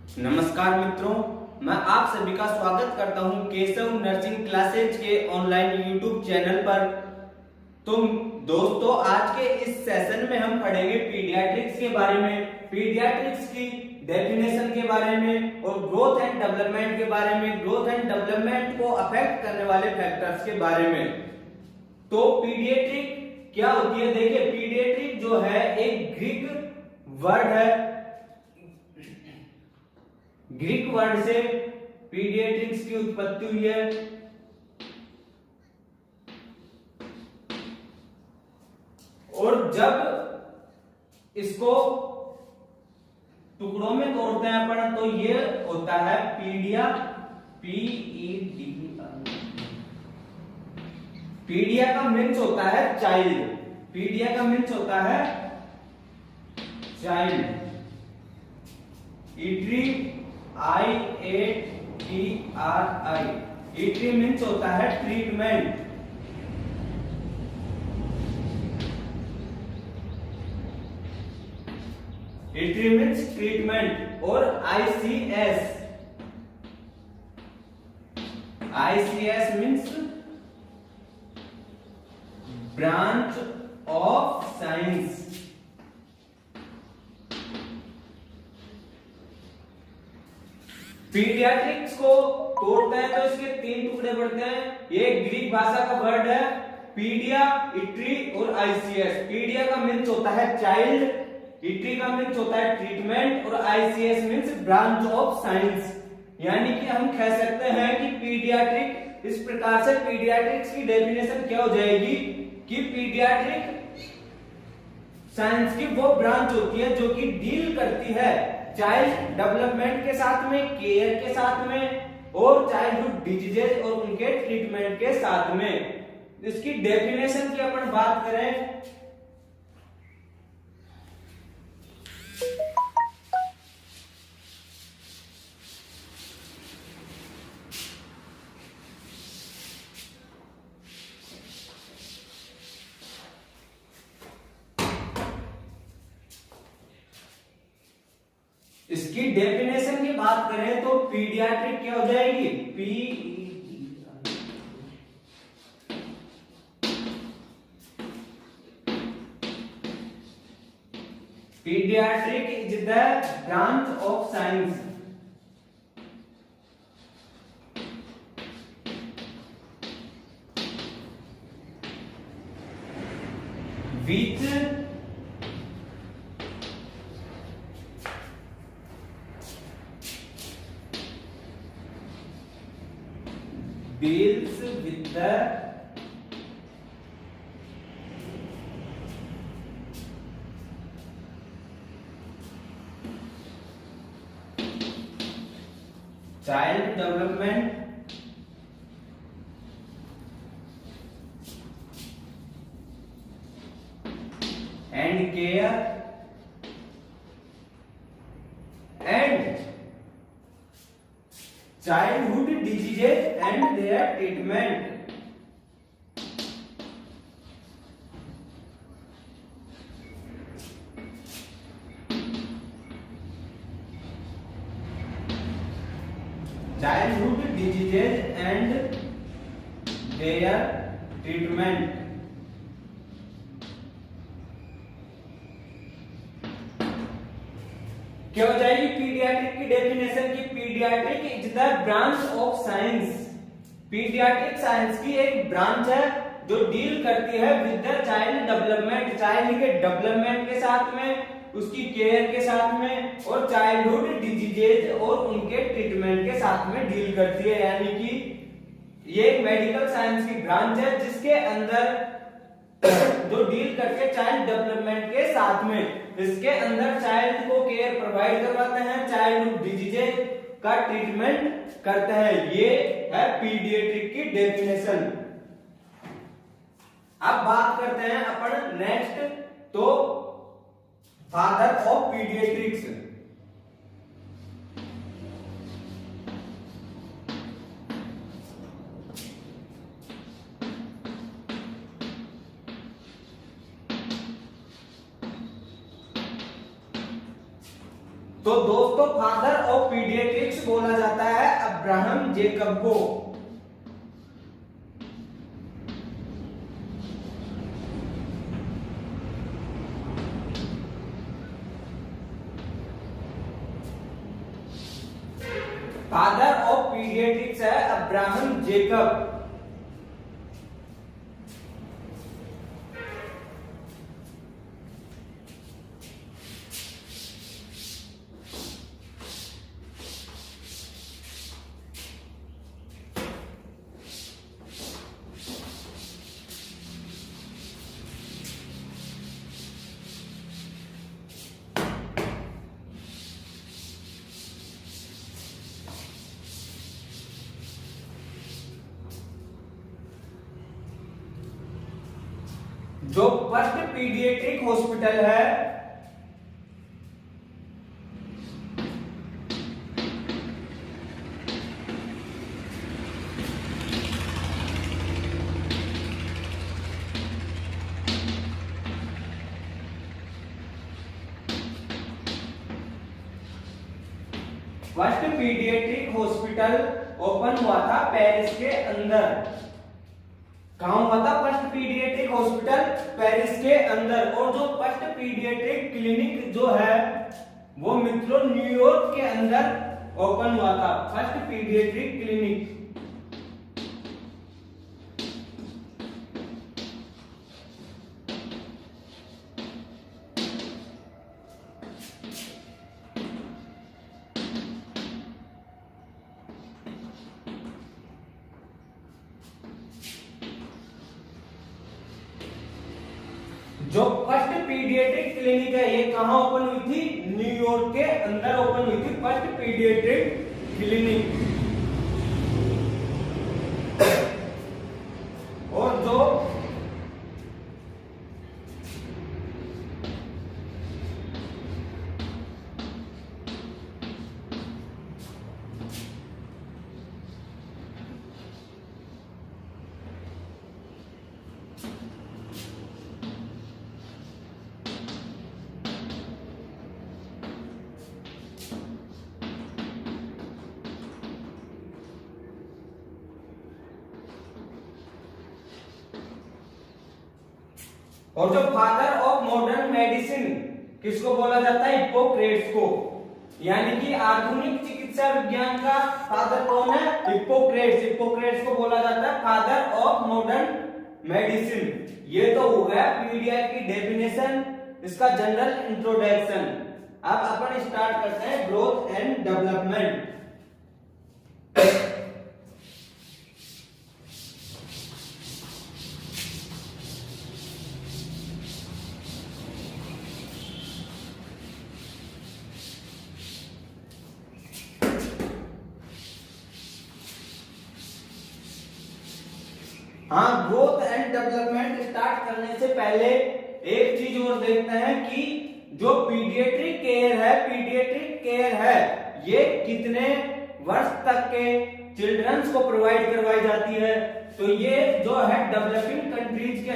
नमस्कार मित्रों, मैं आप सभी का स्वागत करता हूं केशव नर्सिंग क्लासेज के ऑनलाइन यूट्यूब चैनल पर। तो दोस्तों, आज के इस सेशन में हम पढ़ेंगे पीडियाट्रिक्स के बारे में, पीडियाट्रिक्स की डेफिनेशन के बारे में और ग्रोथ एंड डेवलपमेंट के बारे में, ग्रोथ एंड डेवलपमेंट को अफेक्ट करने वाले फैक्टर्स के बारे में। तो पीडियाट्रिक क्या होती है? देखिए, पीडियाट्रिक जो है एक ग्रीक वर्ड है। ग्रीक वर्ड से पीडियाट्रिक्स की उत्पत्ति हुई है। और जब इसको टुकड़ों में तोड़ते हैं अपन तो ये होता है पीडिया, पीईडी। पीडिया का मीन्स होता है चाइल्ड, पीडिया का मीन्स होता है चाइल्ड। इट्री IATRI, इट्री मीन्स होता है ट्रीटमेंट। इट्री मीन्स ट्रीटमेंट। और ICS means branch of science. Paediatrics को तोड़ते हैं तो इसके तीन टुकड़े पड़ते हैं। ये ग्रीक भाषा का वर्ड है पीडिया, इट्री और ICS। पीडिया का मीन्स होता है चाइल्ड, इट्री का मीन्स होता है ट्रीटमेंट और ICS means branch of science. यानी कि हम कह सकते हैं कि पीडियाट्रिक, इस प्रकार से पीडियाट्रिक्स की डेफिनेशन क्या हो जाएगी कि पीडियाट्रिक साइंस की वो ब्रांच होती है जो कि डील करती है चाइल्ड डेवलपमेंट के साथ में, केयर के साथ में और चाइल्डहुड डिजीजेज और उनके ट्रीटमेंट के साथ में। इसकी डेफिनेशन की अपन बात करें इसकी डेफिनेशन की बात करें तो पीडियाट्रिक क्या हो जाएगी? Paediatric is the branch of science which deals with the child development and care and childhood diseases and their treatment। childhood diseases and their treatment। क्या हो जाएगी पीडियाट्रिक की डेफिनेशन की? Paediatric is the branch of science. Paediatric science की एक branch है जो deal करती है with the child development, child के डेवलपमेंट के साथ में, उसकी केयर के साथ में और चाइल्डहुड डिजीजेज और उनके ट्रीटमेंट के साथ में डील करती है। यानी कि ये एक मेडिकल साइंस की ब्रांच है जिसके अंदर जो डील करके चाइल्ड डेवलपमेंट के साथ में, इसके अंदर चाइल्ड को केयर प्रोवाइड करवाते हैं, चाइल्डहुड डिजीजेज का ट्रीटमेंट करते हैं। ये है पीडियाट्रिक की डेफिनेशन। अब बात करते हैं अपन नेक्स्ट, तो फादर ऑफ पीडियाट्रिक्स। तो दोस्तों फादर ऑफ पीडियाट्रिक्स बोला जाता है अब्राहम जेकब को। फादर ऑफ पीडियाट्रिक्स है अब्राहम जेकब। जो फर्स्ट पीडियाट्रिक हॉस्पिटल है फर्स्ट पीडियाट्रिक हॉस्पिटल ओपन हुआ था पेरिस के अंदर। कहां हुआ था फर्स्ट पीडियाट्रिक हॉस्पिटल? पेरिस के अंदर। और जो फर्स्ट पीडियाट्रिक क्लिनिक जो है वो मित्रों न्यूयॉर्क के अंदर ओपन हुआ था, फर्स्ट पीडियाट्रिक क्लिनिक। जो फर्स्ट पीडियाट्रिक क्लिनिक है ये कहां ओपन हुई थी? न्यूयॉर्क के अंदर ओपन हुई थी फर्स्ट पीडियाट्रिक क्लिनिक। और जो और जो फादर ऑफ मॉडर्न मेडिसिन किसको बोला जाता है? हिप्पोक्रेट्स को। यानी कि आधुनिक चिकित्सा विज्ञान का फादर कौन है? हिप्पोक्रेट्स। हिप्पोक्रेट्स को बोला जाता है फादर ऑफ मॉडर्न मेडिसिन। ये तो हो गया पीडिया की डेफिनेशन, इसका जनरल इंट्रोडक्शन। अब अपन स्टार्ट करते हैं ग्रोथ एंड डेवलपमेंट। हाँ, ग्रोथ एंड डेवलपमेंट स्टार्ट करने से पहले एक चीज और देखते हैं कि जो पीडियाट्रिक केयर है ये कितने वर्ष तक के चिल्ड्रंस को प्रोवाइड करवाई जाती है? तो ये जो है डेवलपिंग कंट्रीज के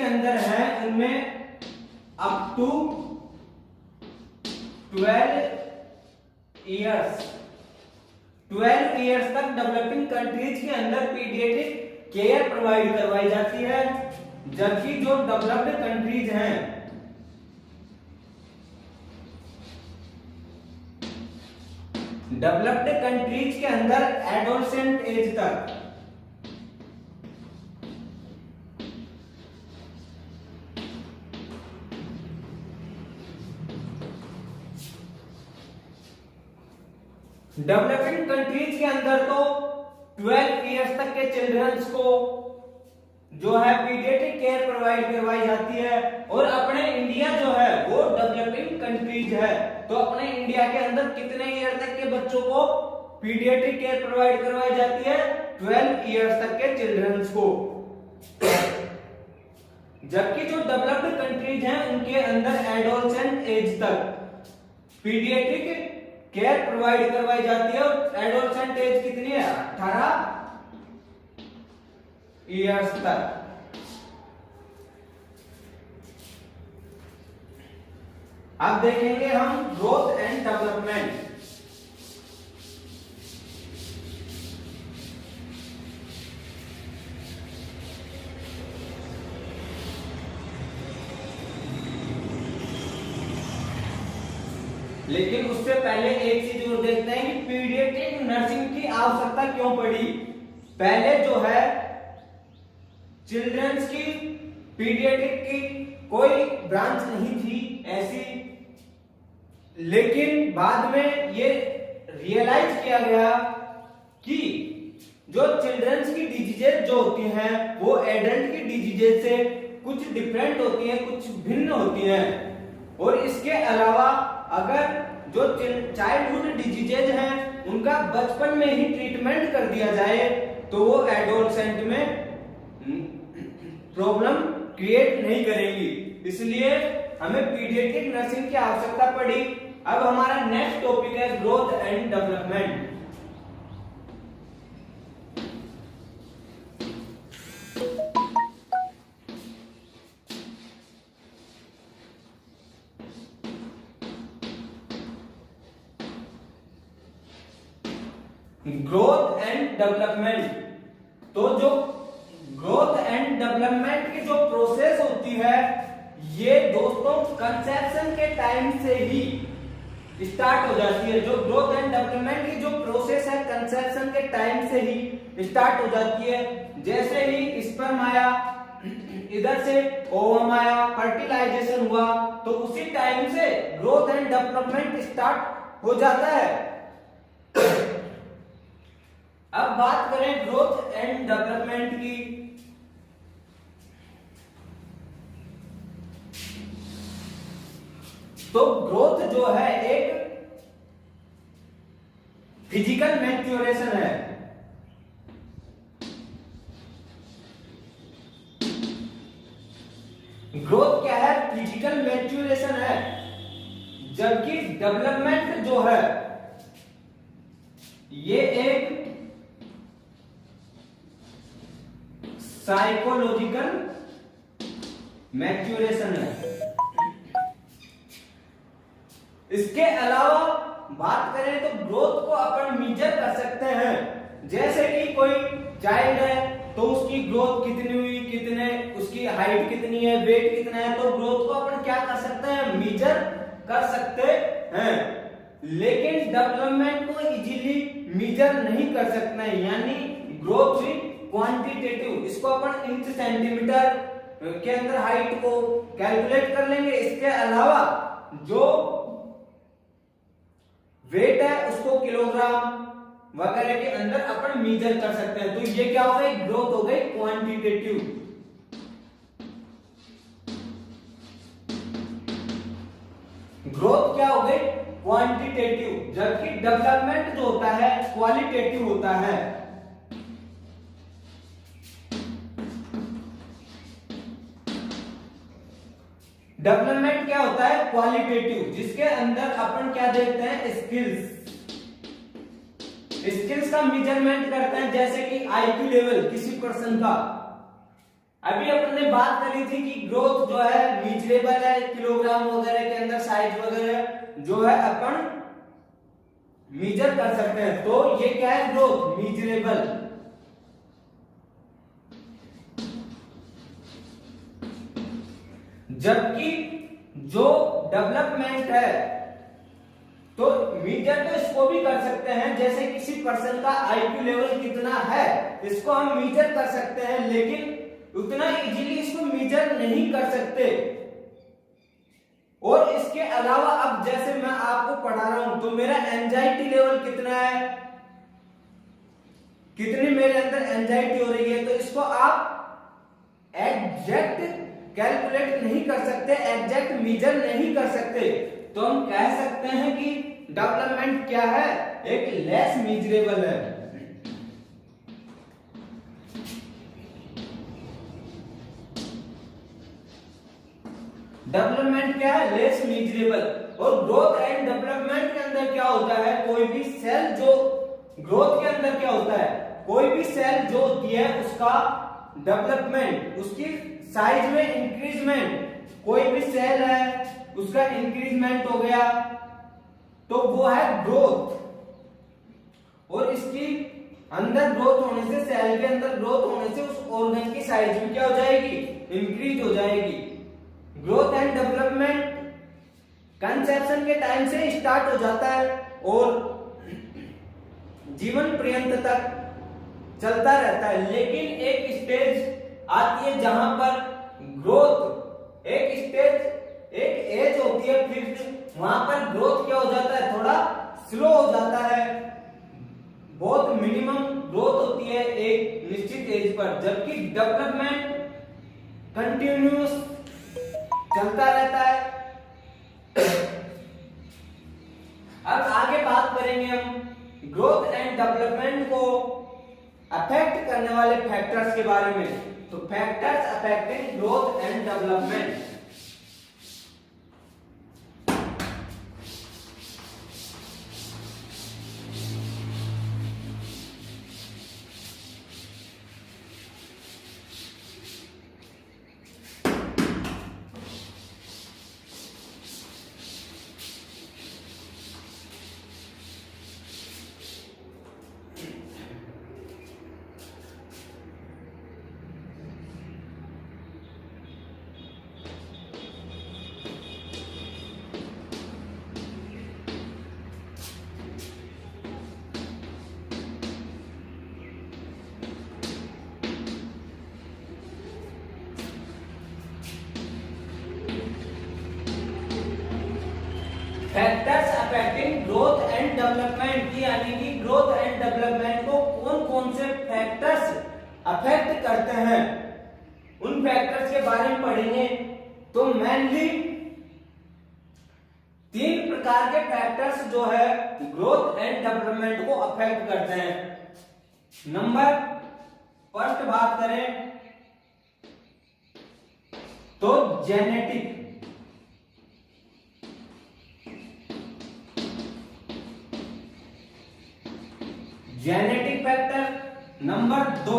अंदर है उनमें अप टू 12 इयर्स तक डेवलपिंग कंट्रीज के अंदर पीडियाट्रिक केयर प्रोवाइड करवाई जाती है। जबकि जो डेवलप्ड कंट्रीज हैं के अंदर एडोलसेंट एज तक डेवलपिंग कंट्रीज के अंदर तो 12 इयर्स तक के चिल्ड्रंस को जो है पीडियाट्रिक केयर प्रोवाइड करवाई जाती है। और अपने इंडिया जो है वो डेवलपिंग कंट्रीज है, तो अपने इंडिया के अंदर कितने ईयर तक के बच्चों को पीडियाट्रिक केयर प्रोवाइड करवाई जाती है? 12 इयर्स तक के चिल्ड्रंस को। जबकि जो डेवलप्ड कंट्रीज हैं उनके अंदर एडोलसेंट एज तक पीडियाट्रिक केयर प्रोवाइड करवाई जाती है। और एडोलसेंट एज कितनी है? ईयर्स तक। अब देखेंगे हम ग्रोथ एंड डेवलपमेंट। लेकिन उससे पहले एक चीज और देखते हैं कि पीडियाट्रिक नर्सिंग की आवश्यकता क्यों पड़ी। पहले जो है चिल्ड्रंस की पीडियाट्रिक की कोई ब्रांच नहीं थी ऐसी, लेकिन बाद में ये रियलाइज किया गया कि जो चिल्ड्रंस की डिजीजेज जो होती हैं वो एडल्ट की डिजीजेज से कुछ डिफरेंट होती हैं, कुछ भिन्न होती हैं। और इसके अलावा अगर जो चाइल्डहुड डिजीजेज हैं उनका बचपन में ही ट्रीटमेंट कर दिया जाए तो वो एडोलसेंट में प्रॉब्लम क्रिएट नहीं करेंगी, इसलिए हमें पीडियाट्रिक नर्सिंग की आवश्यकता पड़ी। अब हमारा नेक्स्ट टॉपिक है growth and development. Growth and development, तो जो ग्रोथ एंड डेवलपमेंट की जो प्रोसेस होती है ये दोस्तों कंसेप्शन के टाइम से ही स्टार्ट हो जाती है। जो ग्रोथ एंड डेवलपमेंट की जो प्रोसेस है कंसेप्शन के टाइम से ही स्टार्ट हो जाती है। जैसे ही स्पर्म आया, इधर से ओवम आया, फर्टिलाइजेशन हुआ, तो उसी टाइम से ग्रोथ एंड डेवलपमेंट स्टार्ट हो जाता है। अब बात करें ग्रोथ एंड डेवलपमेंट की, तो ग्रोथ जो है एक फिजिकल मैच्योरेशन है। ग्रोथ क्या है? फिजिकल मैच्योरेशन है, जबकि डेवलपमेंट जो है ये एक साइकोलॉजिकल मैच्योरेशन है। इसके अलावा बात करें तो ग्रोथ को अपन मेजर कर सकते हैं। जैसे कि कोई चाइल्ड है तो उसकी ग्रोथ कितनी हुई, कितने उसकी हाइट कितनी है, वेट कितना है, तो ग्रोथ को अपन क्या कर सकते हैं? मेजर कर सकते हैं। लेकिन डेवलपमेंट को इजीली मेजर नहीं कर सकते हैं, यानी ग्रोथ क्वांटिटेटिव, इसको अपन इंच सेंटीमीटर के अंदर हाइट को कैलकुलेट कर लेंगे। इसके अलावा जो वेट है उसको किलोग्राम वगैरह के अंदर अपन मेजर कर सकते हैं। तो ये क्या हो गई? ग्रोथ हो गई क्वांटिटेटिव। ग्रोथ क्या हो गई? क्वांटिटेटिव, जबकि डेवलपमेंट जो होता है क्वालिटेटिव होता है। डेवलपमेंट क्या होता है? क्वालिटेटिव, जिसके अंदर अपन क्या देखते हैं? स्किल्स। स्किल्स का मेजरमेंट करते हैं, जैसे कि आईक्यू लेवल किसी पर्सन का। अभी अपन ने बात करी थी कि ग्रोथ जो है मेजरेबल है, किलोग्राम वगैरह के अंदर साइज वगैरह जो है अपन मेजर कर सकते हैं। तो ये क्या है? Growth measurable. जबकि जो डेवलपमेंट है तो मेजर तो इसको भी कर सकते हैं, जैसे किसी पर्सन का आईक्यू लेवल कितना है इसको हम मेजर कर सकते हैं, लेकिन उतना इजीली इसको मेजर नहीं कर सकते। और इसके अलावा अब जैसे मैं आपको पढ़ा रहा हूं तो मेरा एंजाइटी लेवल कितना है, कितनी मेरे अंदर एंजाइटी हो रही है, तो इसको आप एग्जैक्ट कैलकुलेट नहीं कर सकते, एग्जैक्ट मेजर नहीं कर सकते। तो हम कह सकते हैं कि डेवलपमेंट क्या है? एक लेस मेजरेबल है। डेवलपमेंट क्या है? Less measurable. और ग्रोथ एंड डेवलपमेंट के अंदर क्या होता है? कोई भी सेल जो ग्रोथ के अंदर क्या होता है? कोई भी सेल जो होती है उसका डेवलपमेंट, उसकी साइज में इंक्रीजमेंट, कोई भी सेल है उसका इंक्रीजमेंट हो गया तो वो है ग्रोथ। और इसकी अंदर ग्रोथ होने से, सेल के अंदर ग्रोथ होने से उस ऑर्गन की साइज भी क्या हो जाएगी, इंक्रीज हो जाएगी। ग्रोथ एंड डेवलपमेंट कंसेप्शन के टाइम से स्टार्ट हो जाता है और जीवन पर्यंत तक चलता रहता है। लेकिन एक स्टेज आती है जहां पर ग्रोथ, एक स्टेज, एक एज होती है, फिर वहां पर ग्रोथ क्या हो जाता है, थोड़ा स्लो हो जाता है, बहुत मिनिमम ग्रोथ होती है एक निश्चित एज पर, जबकि डेवलपमेंट कंटिन्यूअस चलता रहता है। अब आगे बात करेंगे हम ग्रोथ एंड डेवलपमेंट को अफेक्ट करने वाले फैक्टर्स के बारे में। तो factors affecting growth and development, factors affecting growth and development की, यानी कि ग्रोथ एंड डेवलपमेंट को कौन कौन से फैक्टर्स अफेक्ट करते हैं, उन फैक्टर्स के बारे में पढ़ेंगे। तो मेनली 3 प्रकार के फैक्टर्स जो है ग्रोथ एंड डेवलपमेंट को अफेक्ट करते हैं। नंबर फर्स्ट बात करें तो genetic, genetic factor. Number 2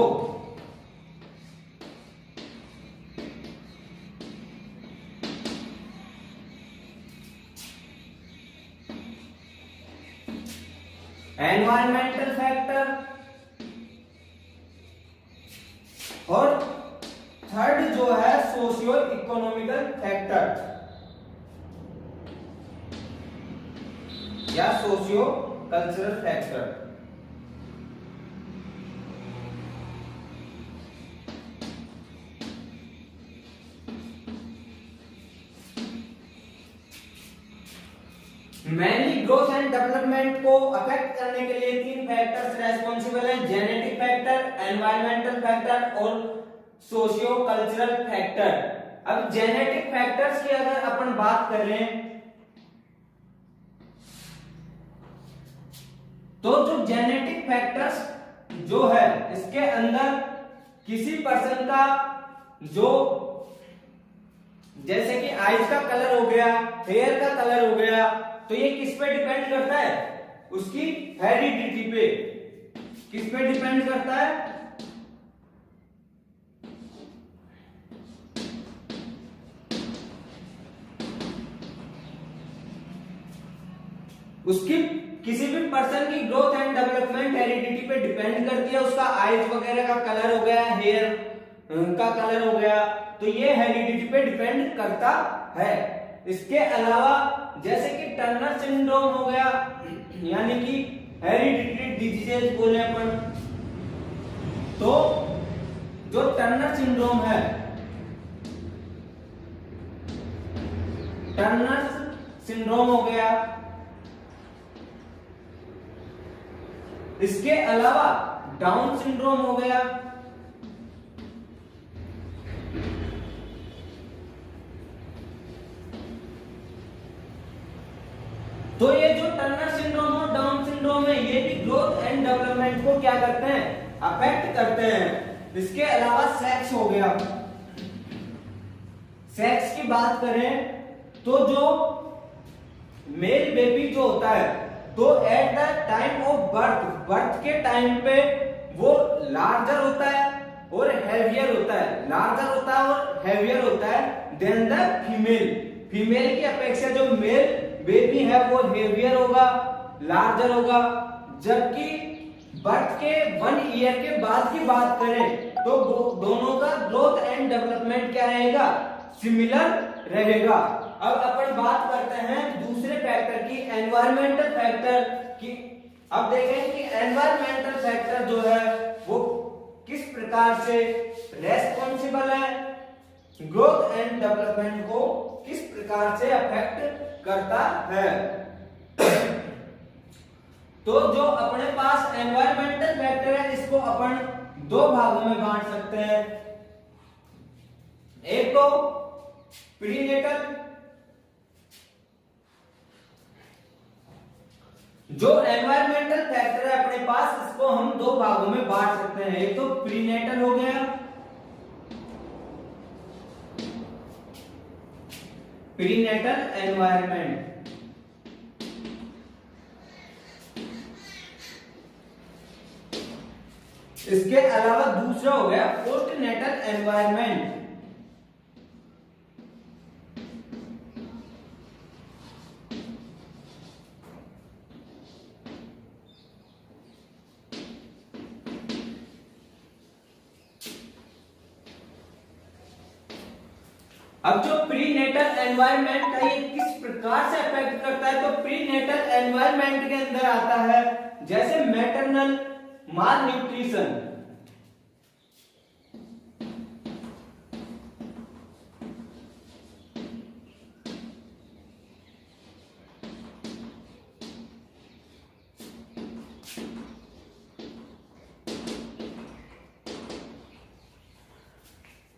environmental factor और थर्ड जो है सोशियो इकोनॉमिकल फैक्टर या socio cultural factor. Mainly growth and development को अफेक्ट करने के लिए 3 फैक्टर्स रेस्पॉन्सिबल हैं, जेनेटिक फैक्टर, एनवायरमेंटल फैक्टर और सोशियो कल्चरल फैक्टर। अब जेनेटिक फैक्टर्स की अगर अपन बात करें तो जो जेनेटिक फैक्टर्स जो है इसके अंदर किसी पर्सन का जो, जैसे कि आईज का कलर हो गया, हेयर का कलर हो गया, तो ये किस पे डिपेंड करता है, उसकी हेरिडिटी पे। किस पे डिपेंड करता है, उसकी किसी भी पर्सन की ग्रोथ एंड डेवलपमेंट हेरिडिटी पे डिपेंड करती है। उसका आईज वगैरह का कलर हो गया, हेयर का कलर हो गया, तो ये हेरिडिटी पे डिपेंड करता है। इसके अलावा जैसे कि टर्नर सिंड्रोम हो गया, यानी कि हेरिडिटरी डिजीजेज बोले अपन, तो जो टर्नर सिंड्रोम है, टर्नर सिंड्रोम हो गया, इसके अलावा डाउन सिंड्रोम हो गया, तो ये जो टर्नर सिंड्रोम और डाउन सिंड्रोम है ये भी ग्रोथ एंड डेवलपमेंट को क्या करते हैं, अफेक्ट करते हैं। इसके अलावा सेक्स हो गया, सेक्स की बात करें तो जो मेल बेबी जो होता है तो at the time of birth, birth के टाइम पे वो लार्जर होता है और हैवियर होता है, लार्जर होता है और हैवियर होता है देन द फीमेल। फीमेल की अपेक्षा जो मेल बेबी है वो हैवियर होगा, लार्जर होगा। जबकि बर्थ के 1 ईयर के बाद की बात करें तो दोनों का ग्रोथ एंड डेवलपमेंट क्या रहेगा, सिमिलर रहेगा। अब अपन बात करते हैं दूसरे फैक्टर की, एनवायरमेंटल फैक्टर की। अब देखें कि एनवायरमेंटल फैक्टर जो है वो किस प्रकार से रेस्पॉन्सिबल है, ग्रोथ एंड डेवलपमेंट को किस प्रकार से अफेक्ट करता है। तो जो अपने पास एनवायरमेंटल फैक्टर है इसको अपन 2 भागों में बांट सकते हैं। एक तो प्रीनेटल, जो एनवायरमेंटल फैक्टर है अपने पास इसको हम 2 भागों में बांट सकते हैं। एक तो प्रीनेटल हो गया, प्रीनेटल एनवायरनमेंट। इसके अलावा दूसरा हो गया पोस्टनेटल एनवायरनमेंट। अब जो प्रीनेटल एनवायरनमेंट है ये किस प्रकार से अफेक्ट करता है, तो प्रीनेटल एनवायरनमेंट के अंदर आता है जैसे मैटरनल माल न्यूट्रिशन,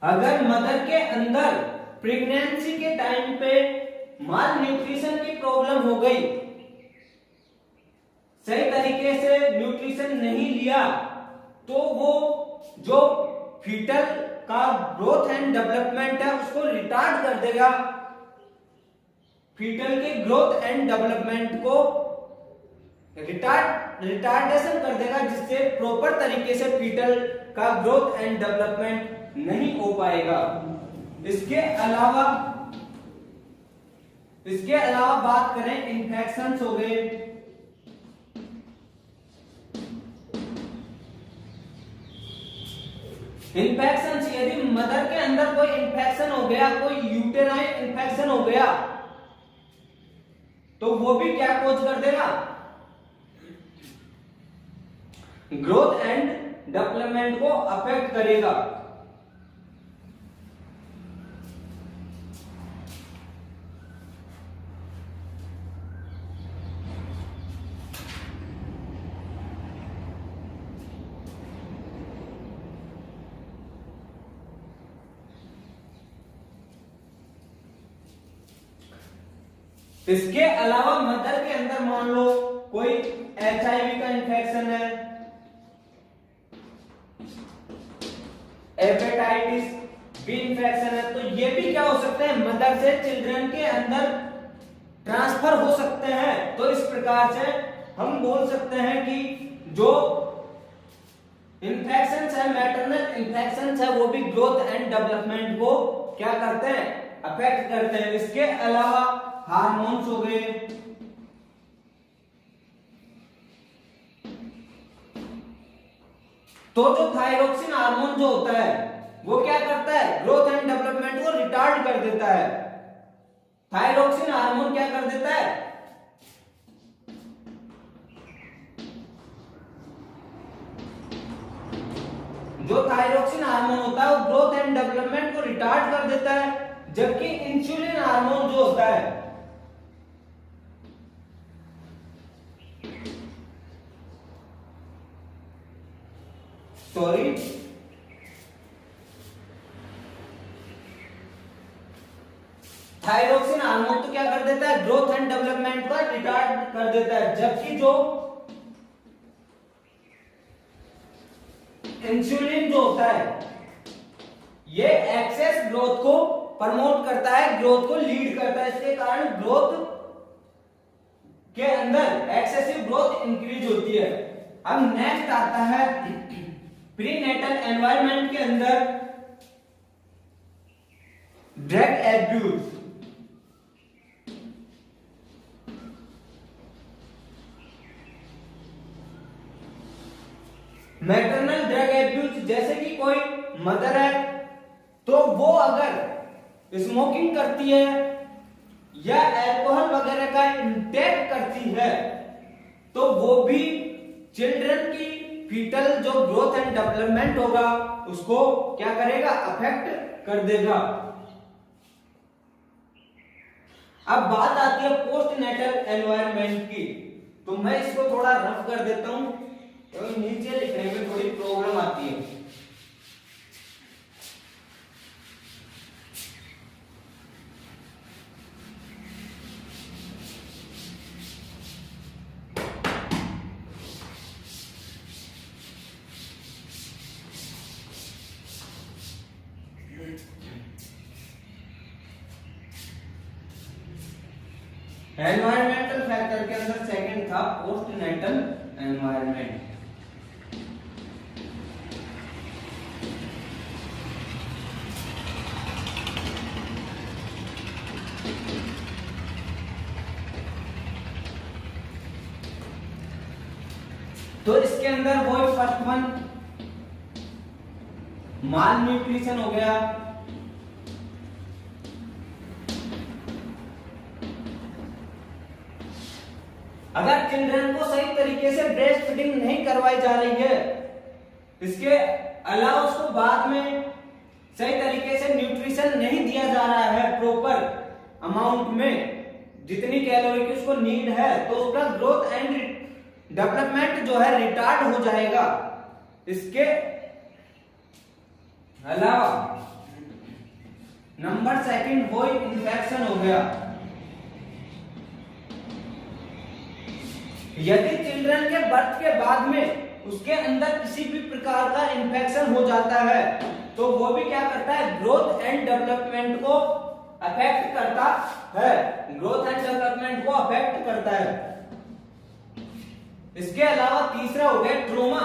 अगर मदर के अंदर प्रेगनेंसी के टाइम पे माल न्यूट्रिशन की प्रॉब्लम हो गई, सही तरीके से न्यूट्रिशन नहीं लिया, तो वो जो फीटल का ग्रोथ एंड डेवलपमेंट है उसको रिटार्ड कर देगा। फीटल के ग्रोथ एंड डेवलपमेंट को रिटार्डेशन कर देगा, जिससे प्रॉपर तरीके से फीटल का ग्रोथ एंड डेवलपमेंट नहीं हो पाएगा। इसके अलावा बात करें इन्फेक्शंस हो गए, इन्फेक्शंस यदि मदर के अंदर कोई इन्फेक्शन हो गया, कोई यूटेराइन इन्फेक्शन हो गया, तो वो भी क्या कोज कर देगा, ग्रोथ एंड डेवलपमेंट को अफेक्ट करेगा। इसके अलावा मदर के अंदर मान लो कोई HIV का इन्फेक्शन है, हेपेटाइटिस बी इन्फेक्शन है, तो ये भी क्या हो सकते हैं, मदर से चिल्ड्रन के अंदर ट्रांसफर हो सकते हैं। तो इस प्रकार से हम बोल सकते हैं कि जो इन्फेक्शंस है, मैटरनल इन्फेक्शंस है, वो भी ग्रोथ एंड डेवलपमेंट को क्या करते हैं, अफेक्ट करते हैं। इसके अलावा हार्मोन्स हो गए, तो जो थायरोक्सिन हार्मोन जो होता है वो क्या करता है, ग्रोथ एंड डेवलपमेंट को रिटार्ड कर देता है। थायरोक्सिन हार्मोन क्या कर देता है, जो थायरोक्सिन हार्मोन होता है वो ग्रोथ एंड डेवलपमेंट को रिटार्ड कर देता है, जबकि इंसुलिन हार्मोन जो होता है थायरोक्सिन हार्मोन तो क्या कर देता है, ग्रोथ एंड डेवलपमेंट को रिटार्ड कर देता है, जबकि जो इंसुलिन जो होता है ये एक्सेस ग्रोथ को प्रमोट करता है, ग्रोथ को लीड करता है। इसके कारण ग्रोथ के अंदर एक्सेसिव ग्रोथ इंक्रीज होती है। अब नेक्स्ट आता है प्रीनेटल एनवायरनमेंट के अंदर drug abuse, maternal drug abuse, जैसे कि कोई मदर है तो वो अगर स्मोकिंग करती है या अल्कोहल वगैरह का इंटेक करती है तो वो भी चिल्ड्रन की फीटल जो ग्रोथ एंड डेवलपमेंट होगा उसको क्या करेगा, अफेक्ट कर देगा। अब बात आती है पोस्ट नेटल एनवायरनमेंट की, तो मैं इसको थोड़ा रफ कर देता हूं तो नीचे लिखने में थोड़ी प्रॉब्लम आती है। एनवायरमेंटल फैक्टर के अंदर सेकंड था पोस्ट नेटल एनवायरनमेंट। तो इसके अंदर वो फर्स्ट वन माल न्यूट्रिशन हो गया, अगर चिल्ड्रन को सही तरीके से ब्रेस्ट फीडिंग नहीं करवाई जा रही है, इसके अलावा उसको बाद में सही तरीके से न्यूट्रिशन नहीं दिया जा रहा है प्रॉपर अमाउंट में, जितनी कैलोरी की उसको नीड है, तो उसका ग्रोथ एंड डेवलपमेंट जो है रिटार्ड हो जाएगा। इसके अलावा नंबर सेकंड वो इन्फेक्शन हो गया। यदि चिल्ड्रन के बर्थ के बाद में उसके अंदर किसी भी प्रकार का इन्फेक्शन हो जाता है तो वो भी क्या करता है, ग्रोथ एंड डेवलपमेंट को अफेक्ट करता है, ग्रोथ एंड डेवलपमेंट को अफेक्ट करता है। इसके अलावा तीसरा हो गया ट्रोमा।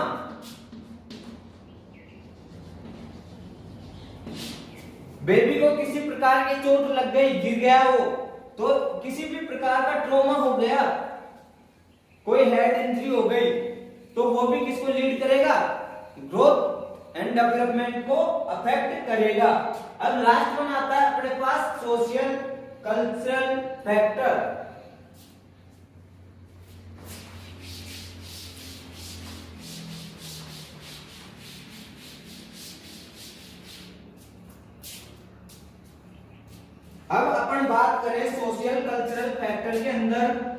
बेबी को किसी प्रकार की चोट लग गई, गिर गया वो, तो किसी भी प्रकार का ट्रोमा हो गया, कोई हेड इंजरी हो गई, तो वो भी किसको लीड करेगा, ग्रोथ एंड डेवलपमेंट को अफेक्ट करेगा। अब लास्ट वन आता है अपने पास सोशल कल्चरल फैक्टर। अब अपन बात करें सोशल कल्चरल फैक्टर के अंदर,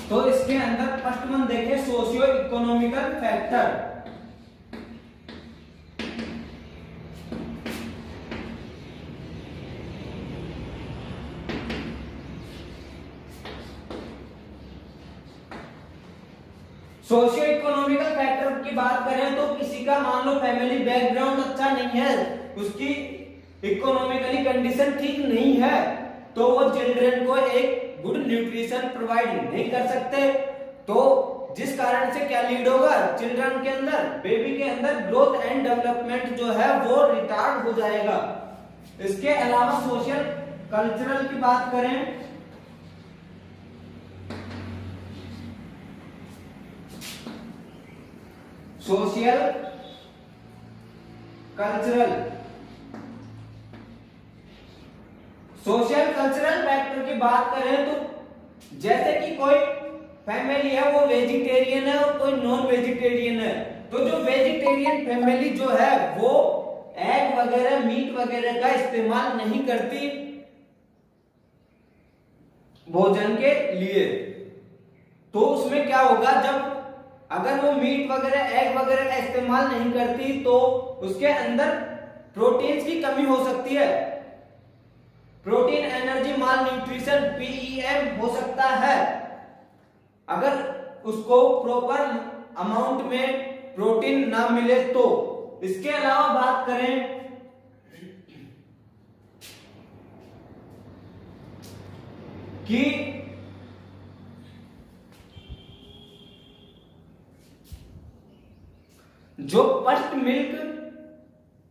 तो इसके अंदर फर्स्ट वन देखें socio economical factor. Socio economical factor की बात करें तो किसी का मान लो फैमिली बैकग्राउंड अच्छा नहीं है, उसकी इकोनॉमिकली कंडीशन ठीक नहीं है, तो वो चिल्ड्रन को एक गुड न्यूट्रिशन प्रोवाइड नहीं कर सकते, तो जिस कारण से क्या लीड होगा, चिल्ड्रन के अंदर, बेबी के अंदर ग्रोथ एंड डेवलपमेंट जो है वो रिटार्ड हो जाएगा। इसके अलावा सोशल कल्चरल की बात करें सोशल कल्चरल फैक्टर की बात करें तो जैसे कि कोई फैमिली है वो वेजिटेरियन है और कोई नॉन वेजिटेरियन है, तो जो वेजिटेरियन फैमिली जो है वो एग वगैरह मीट वगैरह का इस्तेमाल नहीं करती भोजन के लिए, तो उसमें क्या होगा, जब अगर वो मीट वगैरह एग वगैरह का इस्तेमाल नहीं करती तो उसके अंदर प्रोटीन्स की कमी हो सकती है, प्रोटीन एनर्जी माल न्यूट्रिशन पीईएम हो सकता है, अगर उसको प्रॉपर अमाउंट में प्रोटीन ना मिले तो। इसके अलावा बात करें कि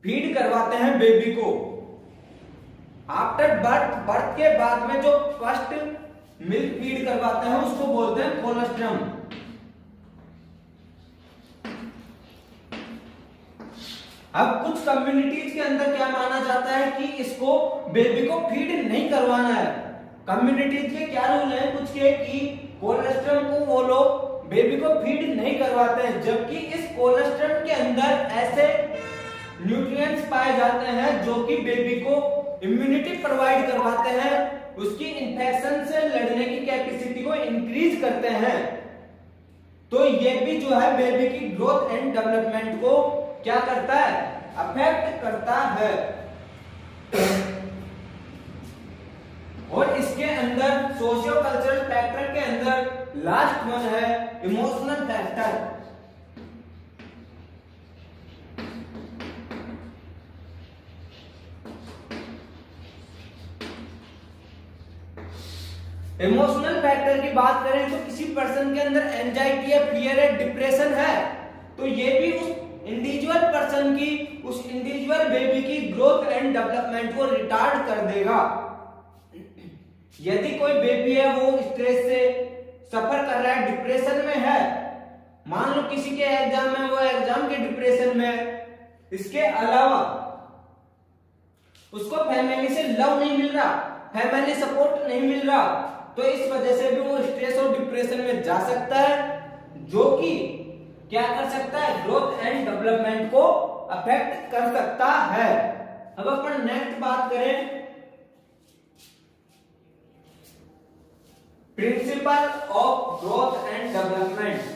फीड करवाते हैं बेबी को। आफ्टर बर्थ, बर्थ के बाद में जो फर्स्ट मिल्क फीड करवाते हैं उसको बोलते हैं कोलोस्ट्रम। अब कुछ कम्युनिटीज के अंदर क्या माना जाता है कि इसको बेबी को फीड नहीं करवाना है। कम्युनिटीज के क्या रूल है कुछ के कि कोलोस्ट्रम को वो लोग बेबी को फीड नहीं करवाते हैं, जबकि इस कोलोस्ट्रम के अंदर ऐसे न्यूट्रिएंट्स पाए जाते हैं जो कि बेबी को इम्यूनिटी प्रोवाइड करवाते हैं, उसकी इन्फेक्शन से लड़ने की कैपेसिटी को इंक्रीज करते हैं। तो ये भी जो है बेबी की ग्रोथ एंड डेवलपमेंट को क्या करता है, अफेक्ट करता है। और इसके अंदर सोशियो कल्चरल फैक्टर के अंदर लास्ट वन है इमोशनल फैक्टर। इमोशनल फैक्टर की बात करें तो किसी पर्सन के अंदर एंजाइटी है, फियर है, डिप्रेशन है, तो ये भी उस इंडिविजुअल पर्सन की, उस इंडिविजुअल बेबी की ग्रोथ एंड डेवलपमेंट को रिटार्ड कर देगा। यदि कोई बेबी है वो स्ट्रेस से सफर कर रहा है, डिप्रेशन में है, मान लो किसी के एग्जाम में वो एग्जाम के डिप्रेशन में है, इसके अलावा उसको फैमिली से लव नहीं मिल रहा, फैमिली सपोर्ट नहीं मिल रहा, तो इस वजह से भी वो स्ट्रेस और डिप्रेशन में जा सकता है, जो कि क्या कर सकता है, ग्रोथ एंड डेवलपमेंट को अफेक्ट कर सकता है। अब अपन नेक्स्ट बात करें principle of growth and development.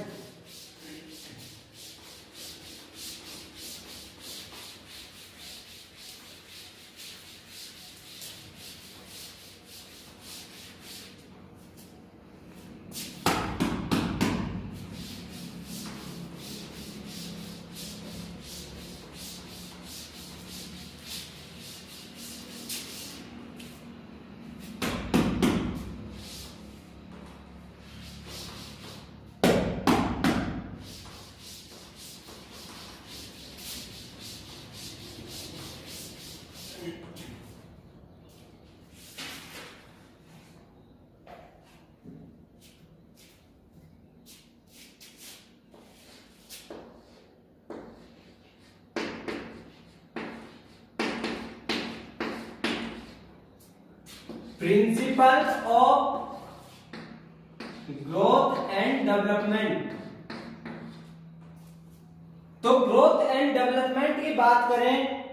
Principles of growth and development. तो ग्रोथ एंड डेवलपमेंट की बात करें